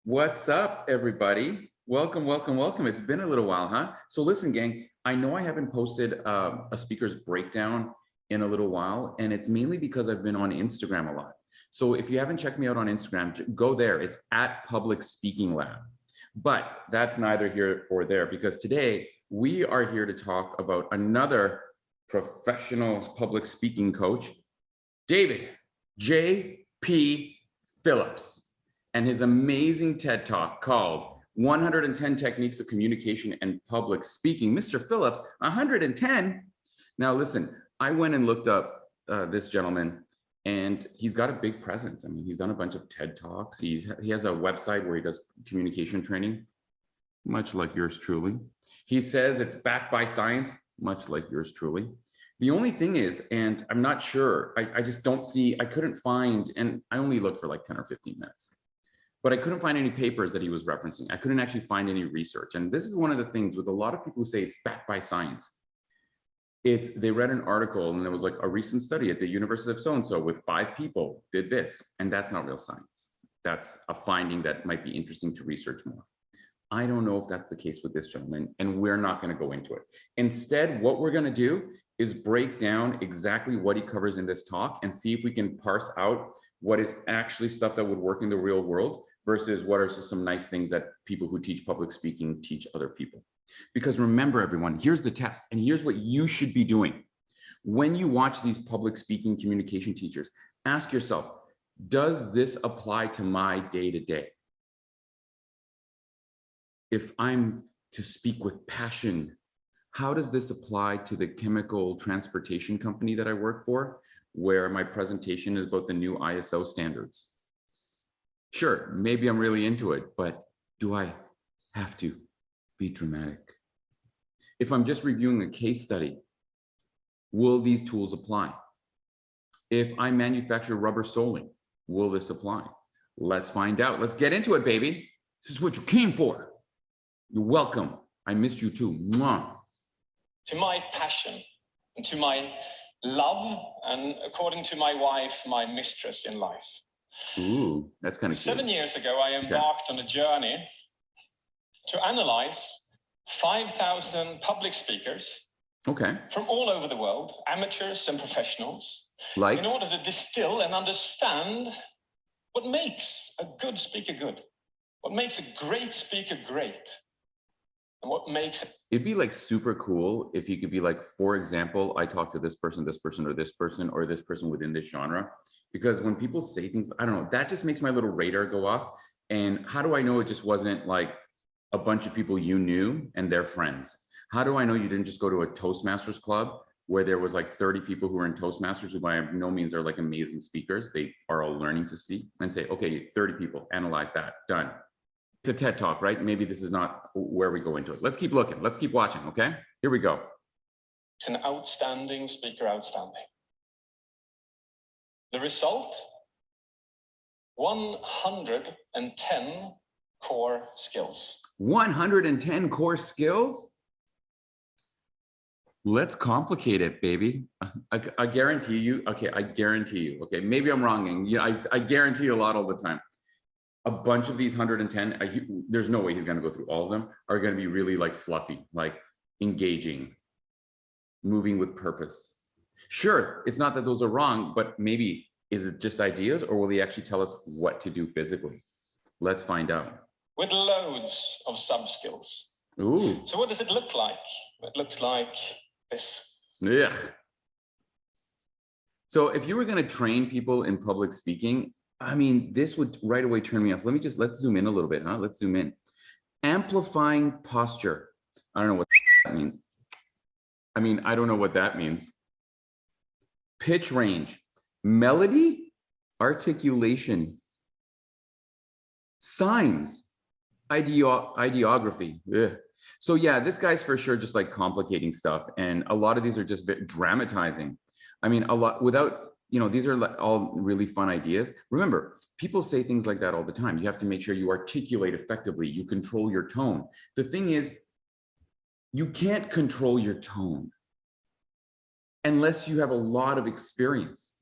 What's up, everybody? Welcome, welcome, welcome. It's been a little while, huh? So listen, gang, I know I haven't posted a speaker's breakdown in a little while, and it's mainly because I've been on Instagram a lot. So if you haven't checked me out on Instagram, go there. It's at Public Speaking Lab. But that's neither here or there, because today we are here to talk about another professional public speaking coach, David JP Phillips, and his amazing TED Talk called 110 Techniques of Communication and Public Speaking. Mr. Phillips, 110? Now listen, I went and looked up this gentleman, and he's got a big presence. I mean, he's done a bunch of TED Talks. He has a website where he does communication training, much like yours truly. He says it's backed by science, much like yours truly. The only thing is, and I'm not sure, I just don't see, I couldn't find, and I only looked for like 10 or 15 minutes, but I couldn't find any papers that he was referencing. I couldn't actually find any research. And this is one of the things with a lot of people who say it's backed by science. They read an article and there was like a recent study at the University of so-and-so with 5 people did this, and that's not real science. That's a finding that might be interesting to research more. I don't know if that's the case with this gentleman, and we're not going to go into it. Instead, what we're going to do is break down exactly what he covers in this talk and see if we can parse out what is actually stuff that would work in the real world versus what are just some nice things that people who teach public speaking teach other people. Because remember, everyone, here's the test, and here's what you should be doing. When you watch these public speaking communication teachers, ask yourself, does this apply to my day-to-day? If I'm to speak with passion, how does this apply to the chemical transportation company that I work for, where my presentation is about the new ISO standards? Sure, maybe I'm really into it, but do I have to be dramatic? If I'm just reviewing a case study, will these tools apply? If I manufacture rubber soling, will this apply? Let's find out. Let's get into it, baby. This is what you came for. You're welcome. I missed you too. Mwah. To my passion and to my love, and according to my wife, my mistress in life. Ooh, that's kind of cute. 7 years ago, I embarked on a journey to analyze 5,000 public speakers from all over the world, amateurs and professionals, in order to distill and understand what makes a good speaker good, what makes a great speaker great, and what makes it. It'd be like super cool if you could be like, for example, I talked to this person, or this person within this genre. Because when people say things, I don't know, that just makes my little radar go off. And how do I know it just wasn't like a bunch of people you knew and their friends? How do I know you didn't just go to a Toastmasters club where there was like 30 people who were in Toastmasters who by no means are like amazing speakers. They are all learning to speak, and say, okay, 30 people, analyze that, done. It's a TED Talk, right? Maybe this is not where we go into it. Let's keep looking. Let's keep watching, okay? Here we go. It's an outstanding speaker, outstanding. The result, 110 core skills. 110 core skills? Let's complicate it, baby. I guarantee you, okay, I guarantee you, okay, maybe I'm wrong, and I guarantee you a lot all the time. A bunch of these 110, there's no way he's gonna go through all of them, are gonna be really like fluffy, like engaging, moving with purpose. Sure, it's not that those are wrong, but maybe, is it just ideas, or will he actually tell us what to do physically? Let's find out. With loads of subskills. Ooh. So what does it look like? It looks like this. Yeah. So if you were going to train people in public speaking, I mean, this would right away turn me off. Let's zoom in a little bit, huh? Let's zoom in. Amplifying posture. I don't know what that means. I don't know what that means. Pitch range, melody, articulation, signs, ideography. Ugh. So yeah, this guy's for sure just like complicating stuff. And a lot of these are just dramatizing. I mean, a lot without, these are all really fun ideas. Remember, people say things like that all the time. You have to make sure you articulate effectively. You control your tone. The thing is, you can't control your tone unless you have a lot of experience.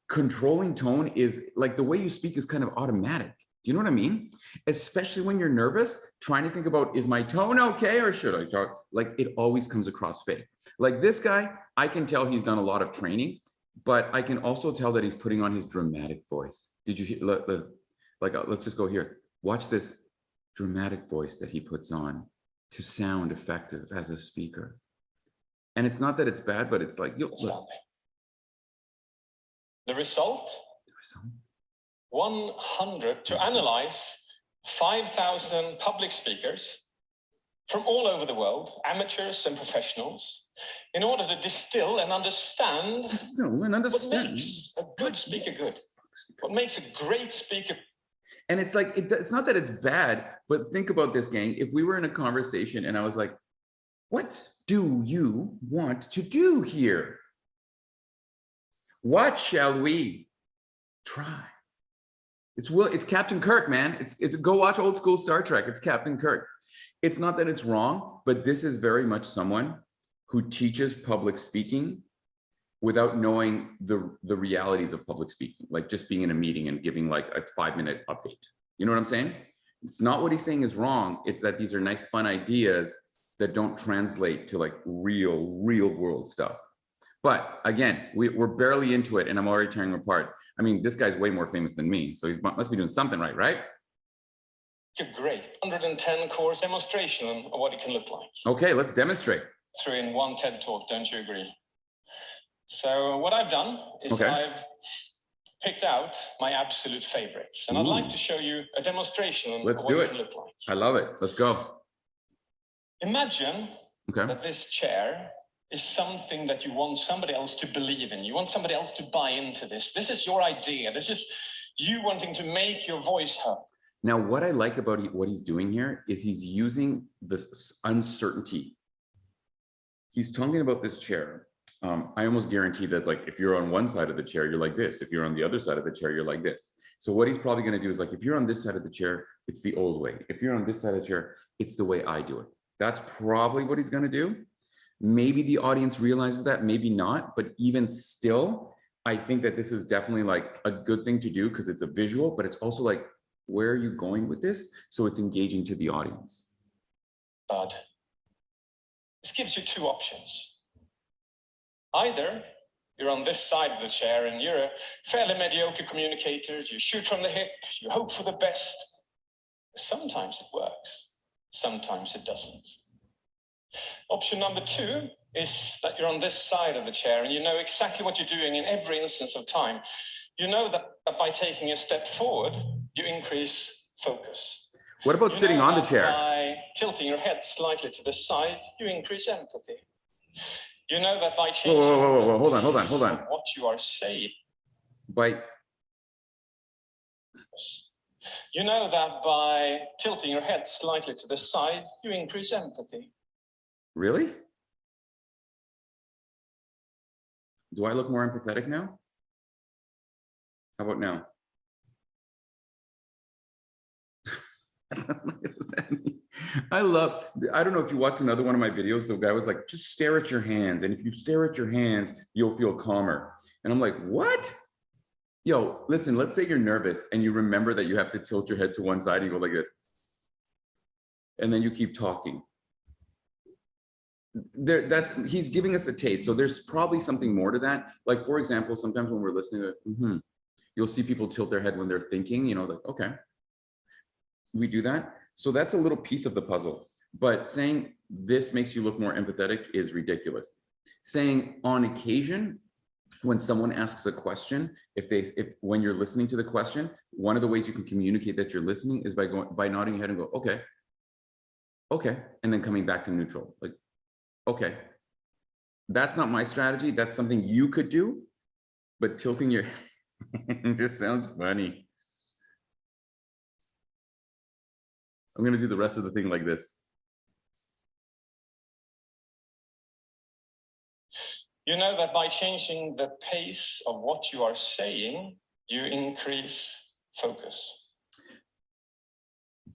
Controlling tone is like the way you speak is kind of automatic. Do you know what I mean? Especially when you're nervous, trying to think about, is my tone okay or should I talk? Like, it always comes across fake. Like this guy, I can tell he's done a lot of training, but I can also tell that he's putting on his dramatic voice. Did you hear? Let's just go here. Watch this dramatic voice that he puts on to sound effective as a speaker. And it's not that it's bad, but it's like, look. The result? 100 to analyze 5,000 public speakers from all over the world, amateurs and professionals, in order to distill and understand what makes a good speaker good, what makes a great speaker. And it's like, it's not that it's bad, but think about this, gang. If we were in a conversation and I was like, what do you want to do here? What shall we try? It's Captain Kirk, man. It's go watch old school Star Trek. It's Captain Kirk. It's not that it's wrong, but this is very much someone who teaches public speaking without knowing the realities of public speaking, like just being in a meeting and giving like a 5-minute update. You know what I'm saying? It's not what he's saying is wrong. It's that these are nice, fun ideas that don't translate to like real world stuff. But again, we're barely into it and I'm already tearing him apart. I mean, this guy's way more famous than me, so he must be doing something right, right? You're great. 110 course demonstration of what it can look like. Okay, let's demonstrate. Through in one TED talk, don't you agree? So what I've done is I've picked out my absolute favorites, and I'd like to show you a demonstration of what it can look like. I love it. Let's go. Imagine that this chair is something that you want somebody else to believe in. You want somebody else to buy into this. This is your idea. This is you wanting to make your voice heard. Now, what I like about what he's doing here is he's using this uncertainty. He's talking about this chair. I almost guarantee that, like, if you're on one side of the chair, you're like this. If you're on the other side of the chair, you're like this. So what he's probably going to do is, like, if you're on this side of the chair, it's the old way. If you're on this side of the chair, it's the way I do it. That's probably what he's going to do. Maybe the audience realizes that, maybe not. But even still, I think that this is definitely like a good thing to do because it's a visual, but it's also like, where are you going with this? So it's engaging to the audience. But this gives you two options. Either you're on this side of the chair and you're a fairly mediocre communicator, you shoot from the hip, you hope for the best. Sometimes it works, sometimes it doesn't. Option number two is that you're on this side of the chair and you know exactly what you're doing in every instance of time. You know that by taking a step forward, you increase focus. What about sitting on the chair? By tilting your head slightly to the side, you increase empathy. You know that by changing hold on. What you are saying. You know that by tilting your head slightly to the side, you increase empathy. Really? Do I look more empathetic now? How about now? I don't know if you watched another one of my videos, the guy was like, just stare at your hands. And if you stare at your hands, you'll feel calmer. And I'm like, what? Yo, listen, let's say you're nervous and you remember that you have to tilt your head to one side and you go like this. And then you keep talking. He's giving us a taste. So there's probably something more to that. Like, for example, sometimes when we're listening to, you'll see people tilt their head when they're thinking, you know, like, okay, we do that. So that's a little piece of the puzzle. But saying this makes you look more empathetic is ridiculous. Saying on occasion, when someone asks a question, when you're listening to the question, one of the ways you can communicate that you're listening is by nodding your head and go, okay, and then coming back to neutral, like, okay. That's not my strategy. That's something you could do, but tilting your head just sounds funny. I'm going to do the rest of the thing like this. You know that by changing the pace of what you are saying, you increase focus.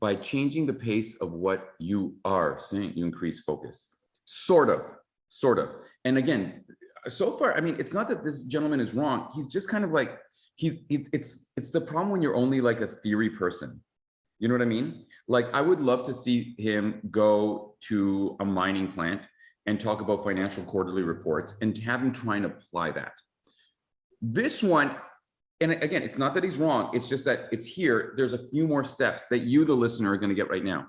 By changing the pace of what you are saying, you increase focus. Sort of. And again, so far, I mean, it's not that this gentleman is wrong. He's just kind of like, it's the problem when you're only like a theory person. You know what I mean? Like, I would love to see him go to a mining plant and talk about financial quarterly reports and have him try and apply that. This one, and again, it's not that he's wrong. It's just that it's here. There's a few more steps that you, the listener, are going to get right now.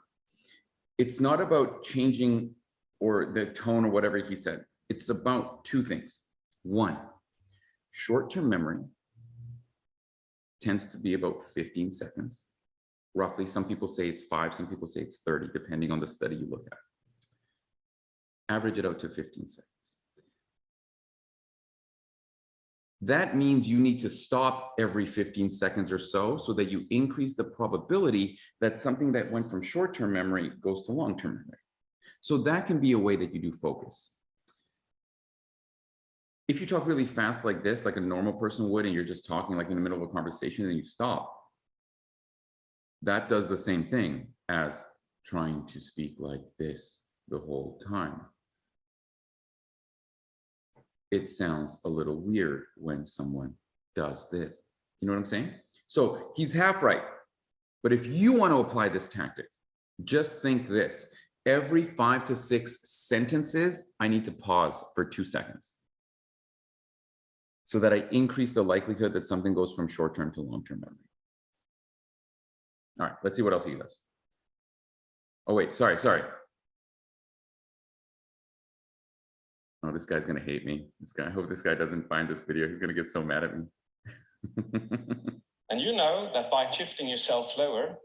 It's not about changing or the tone or whatever he said. It's about two things. One, short-term memory tends to be about 15 seconds. Roughly, some people say it's 5, some people say it's 30, depending on the study you look at. Average it out to 15 seconds. That means you need to stop every 15 seconds or so that you increase the probability that something that went from short-term memory goes to long-term memory. So that can be a way that you do focus. If you talk really fast like this, like a normal person would, and you're just talking like in the middle of a conversation and you stop, that does the same thing as trying to speak like this the whole time. It sounds a little weird when someone does this. You know what I'm saying? So he's half right. But if you want to apply this tactic, just think this. Every 5 to 6 sentences, I need to pause for 2 seconds so that I increase the likelihood that something goes from short-term to long-term memory. All right, let's see what else he does. Oh, wait, sorry. Oh, this guy's gonna hate me. I hope this guy doesn't find this video. He's gonna get so mad at me. And you know that by shifting yourself lower,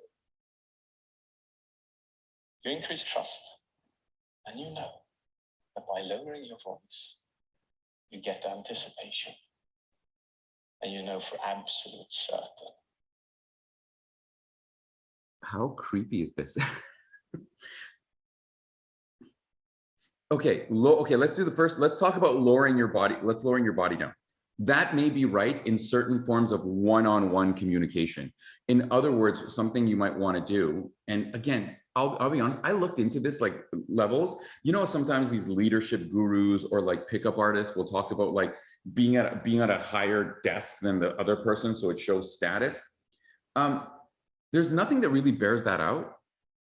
you increase trust. And you know that by lowering your voice, you get anticipation. And you know for absolute certain. How creepy is this? Okay, let's do the first. Let's talk about lowering your body. Let's lowering your body down. That may be right in certain forms of one-on-one communication. In other words, something you might want to do. And again, I'll be honest, I looked into this like levels. You know, sometimes these leadership gurus or like pickup artists will talk about like being at a higher desk than the other person, so it shows status. There's nothing that really bears that out.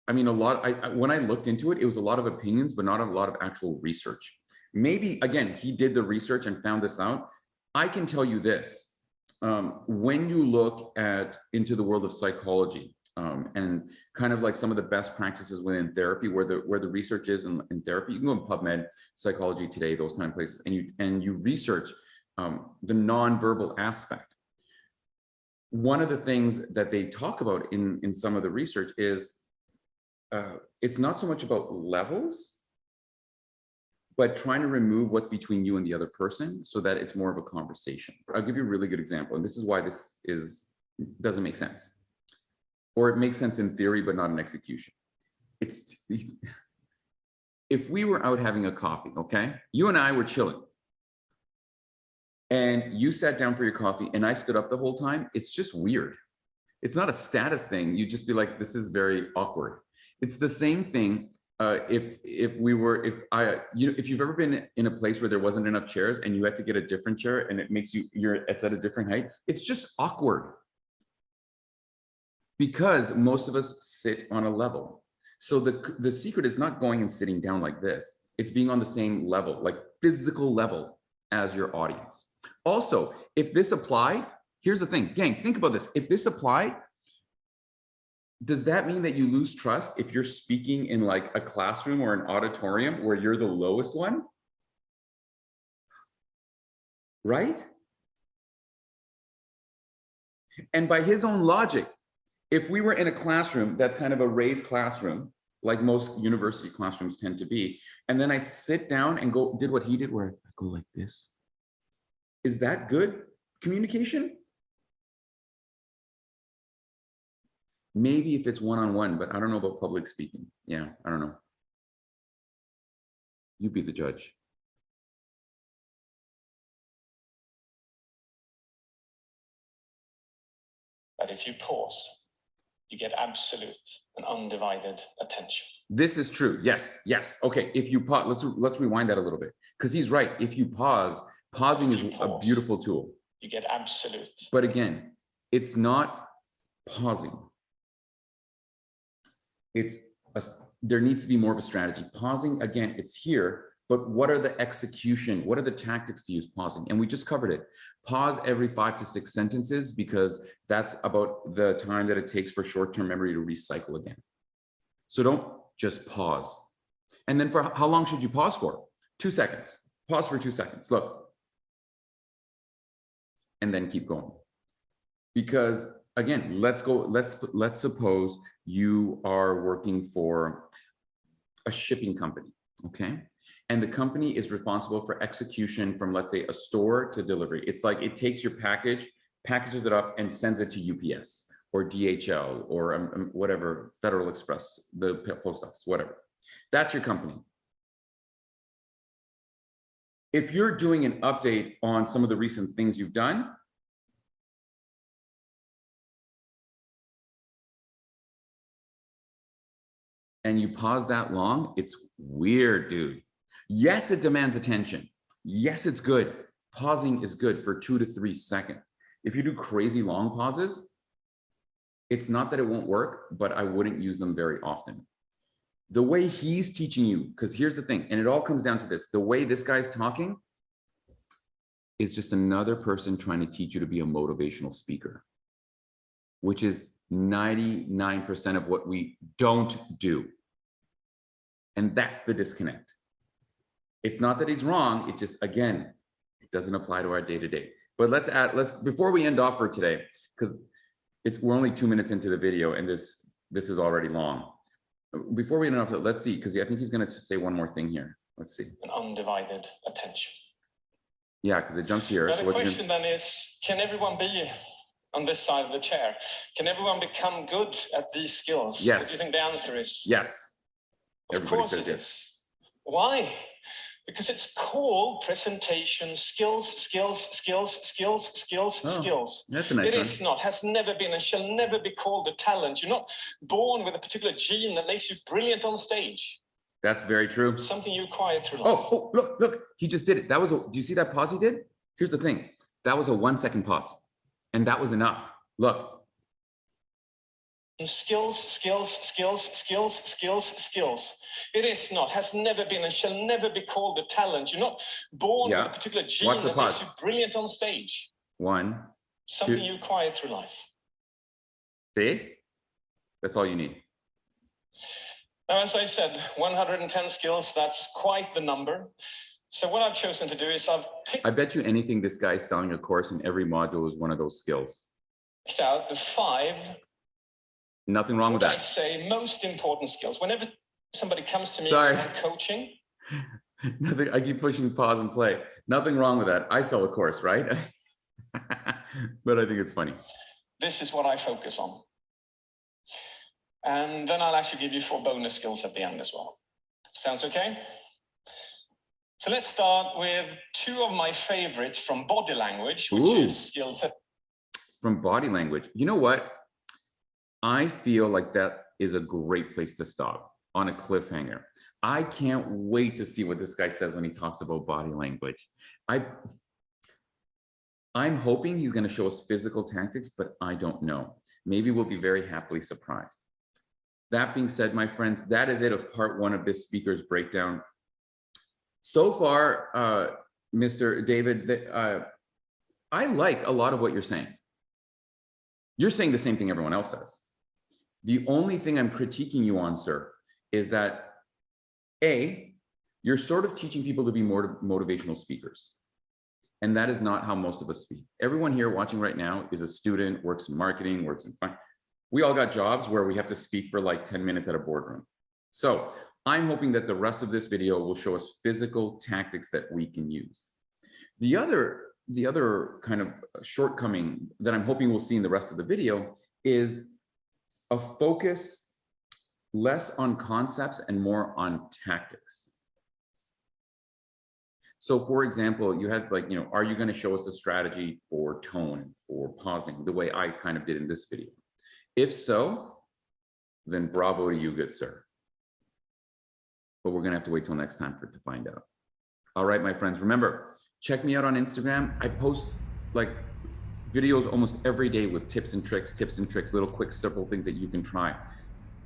I mean, when I looked into it, it was a lot of opinions, but not a lot of actual research. Maybe, again, he did the research and found this out. I can tell you this, when you look into the world of psychology and kind of like some of the best practices within therapy, where the research is in therapy, you can go in PubMed, Psychology Today, those kind of places, and you research the nonverbal aspect. One of the things that they talk about in some of the research is it's not so much about levels, but trying to remove what's between you and the other person so that it's more of a conversation. I'll give you a really good example, and this is why this doesn't make sense. Or it makes sense in theory, but not in execution. If we were out having a coffee, okay? You and I were chilling. And you sat down for your coffee and I stood up the whole time, it's just weird. It's not a status thing. You'd just be like, this is very awkward. It's the same thing if you've ever been in a place where there wasn't enough chairs and you had to get a different chair and it makes it's at a different height. It's just awkward because most of us sit on a level. So the secret is not going and sitting down like this. It's being on the same level, like physical level as your audience. Also, if this applied, here's the thing, gang, think about this. If this applied, does that mean that you lose trust if you're speaking in like a classroom or an auditorium where you're the lowest one? Right? And by his own logic, if we were in a classroom that's kind of a raised classroom, like most university classrooms tend to be, and then I sit down and did what he did, where I go like this, is that good communication? Maybe if it's one-on-one, but I don't know about public speaking. Yeah, I don't know. You be the judge. But if you pause, you get absolute and undivided attention. This is true. Yes, yes. Okay, if you pause, let's rewind that a little bit, because he's right. If you pause, pausing is a beautiful tool. You get absolute. But again, it's not pausing. There needs to be more of a strategy. Pausing, again, it's here, but what are the execution? What are the tactics to use pausing? And we just covered it. Pause every 5 to 6 sentences, because that's about the time that it takes for short-term memory to recycle again. So don't just pause. And then for how long should you pause for? 2 seconds. Pause for 2 seconds. Look. And then keep going. Because again, let's suppose you are working for a shipping company, okay? And the company is responsible for execution from, let's say, a store to delivery. It's like it takes your package, packages it up, and sends it to UPS or DHL or whatever, Federal Express, the post office, whatever. That's your company. If you're doing an update on some of the recent things you've done, and you pause that long, it's weird, dude. Yes, it demands attention. Yes, it's good. Pausing is good for 2 to 3 seconds. If you do crazy long pauses, it's not that it won't work, but I wouldn't use them very often. The way he's teaching you, because here's the thing, and it all comes down to this, the way this guy's talking is just another person trying to teach you to be a motivational speaker, which is 99% of what we don't do. And that's the disconnect. It's not that he's wrong, it just, again, it doesn't apply to our day-to-day. But let's before we end off for today, because we're only 2 minutes into the video and this is already long. Before we end off, let's see, because I think he's going to say one more thing here. Let's see. An undivided attention. Yeah, because it jumps here. Now, the question then is, can everyone be on this side of the chair? Can everyone become good at these skills? Yes. What do you think the answer is? Yes. Of course it is. Why? Because it's called presentation skills, skills. That's a nice one. It is not, has never been, and shall never be called a talent. You're not born with a particular gene that makes you brilliant on stage. That's very true. Something you acquire through life. Oh, look, he just did it. Do you see that pause he did? Here's the thing. That was a 1 second pause. And that was enough. Look. Skills. It is not, has never been, and shall never be called a talent. You're not born with a particular gene that makes you brilliant on stage. 1, Something 2. you acquire through life. See? That's all you need. Now, as I said, 110 skills, that's quite the number. So what I've chosen to do is I've picked... I bet you anything this guy's selling a course and every module is one of those skills. ...out the 5... Nothing wrong with that. I say most important skills. Whenever somebody comes to me on coaching... Nothing. I keep pushing pause and play. Nothing wrong with that. I sell a course, right? But I think it's funny. This is what I focus on. And then I'll actually give you 4 bonus skills at the end as well. Sounds okay? So let's start with 2 of my favorites from body language, which is skills. From body language. You know what? I feel like that is a great place to stop on a cliffhanger. I can't wait to see what this guy says when he talks about body language. I'm hoping he's going to show us physical tactics, but I don't know. Maybe we'll be very happily surprised. That being said, my friends, that is it of part 1 of this speaker's breakdown. So far, Mr. David, I like a lot of what you're saying. You're saying the same thing everyone else says. The only thing I'm critiquing you on, sir, is that A, you're sort of teaching people to be more motivational speakers. And that is not how most of us speak. Everyone here watching right now is a student, works in marketing, works in finance. We all got jobs where we have to speak for like 10 minutes at a boardroom. So I'm hoping that the rest of this video will show us physical tactics that we can use. The other kind of shortcoming that I'm hoping we'll see in the rest of the video is a focus less on concepts and more on tactics. So for example, you had like, are you going to show us a strategy for tone, for pausing, the way I kind of did in this video? If so, then bravo to you, good sir. But we're going to have to wait till next time to find out. All right, my friends, remember, check me out on Instagram. I post like videos almost every day with tips and tricks, little quick, simple things that you can try.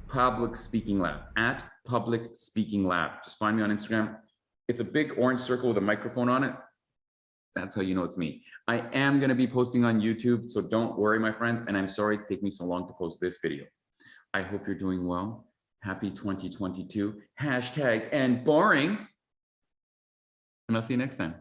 Public Speaking Lab, at Public Speaking Lab. Just find me on Instagram. It's a big orange circle with a microphone on it. That's how you know it's me. I am going to be posting on YouTube, so don't worry, my friends. And I'm sorry it's taken me so long to post this video. I hope you're doing well. Happy 2022. #and boring. And I'll see you next time.